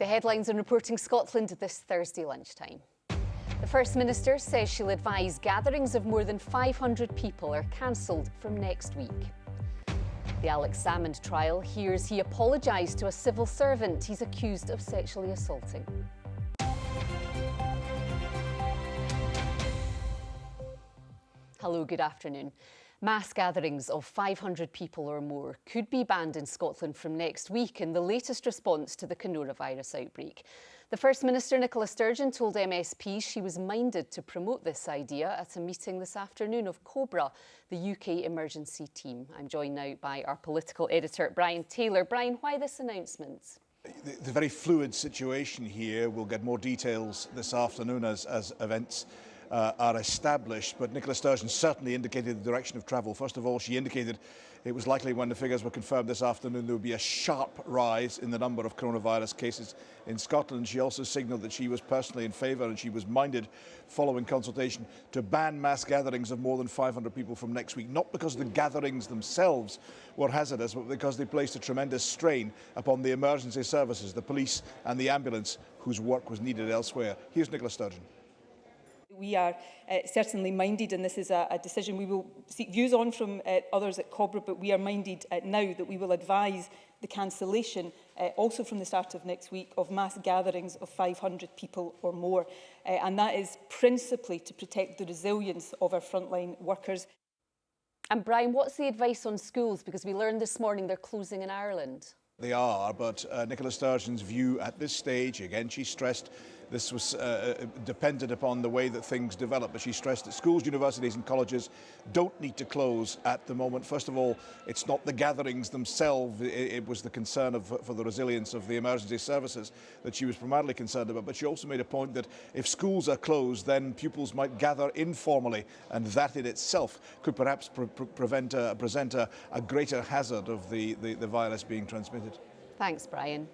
The headlines on Reporting Scotland this Thursday lunchtime. The First Minister says she'll advise gatherings of more than 500 people are cancelled from next week. The Alex Salmond trial hears he apologised to a civil servant he's accused of sexually assaulting. Hello, good afternoon. Mass gatherings of 500 people or more could be banned in Scotland from next week in the latest response to the coronavirus outbreak. The First Minister, Nicola Sturgeon, told MSPs she was minded to promote this idea at a meeting this afternoon of COBRA, the UK emergency team. I'm joined now by our political editor, Brian Taylor. Brian, why this announcement? The very fluid situation here. We'll get more details this afternoon as events are established, but Nicola Sturgeon certainly indicated the direction of travel. First of all, she indicated it was likely when the figures were confirmed this afternoon there would be a sharp rise in the number of coronavirus cases in Scotland. She also signalled that she was personally in favour and she was minded, following consultation, to ban mass gatherings of more than 500 people from next week, not because the gatherings themselves were hazardous, but because they placed a tremendous strain upon the emergency services, the police and the ambulance, whose work was needed elsewhere. Here's Nicola Sturgeon. We are certainly minded, and this is a decision we will seek views on from others at COBRA, but we are minded now that we will advise the cancellation, also from the start of next week, of mass gatherings of 500 people or more. And that is principally to protect the resilience of our frontline workers. And Brian, what's the advice on schools? Because we learned this morning they're closing in Ireland. They are, but Nicola Sturgeon's view at this stage, again, she stressed this was dependent upon the way that things develop, but she stressed that schools, universities and colleges don't need to close at the moment. First of all, it's not the gatherings themselves, it was the concern for the resilience of the emergency services that she was primarily concerned about, but she also made a point that if schools are closed, then pupils might gather informally, and that in itself could perhaps present a greater hazard of the virus being transmitted. Thanks, Brian.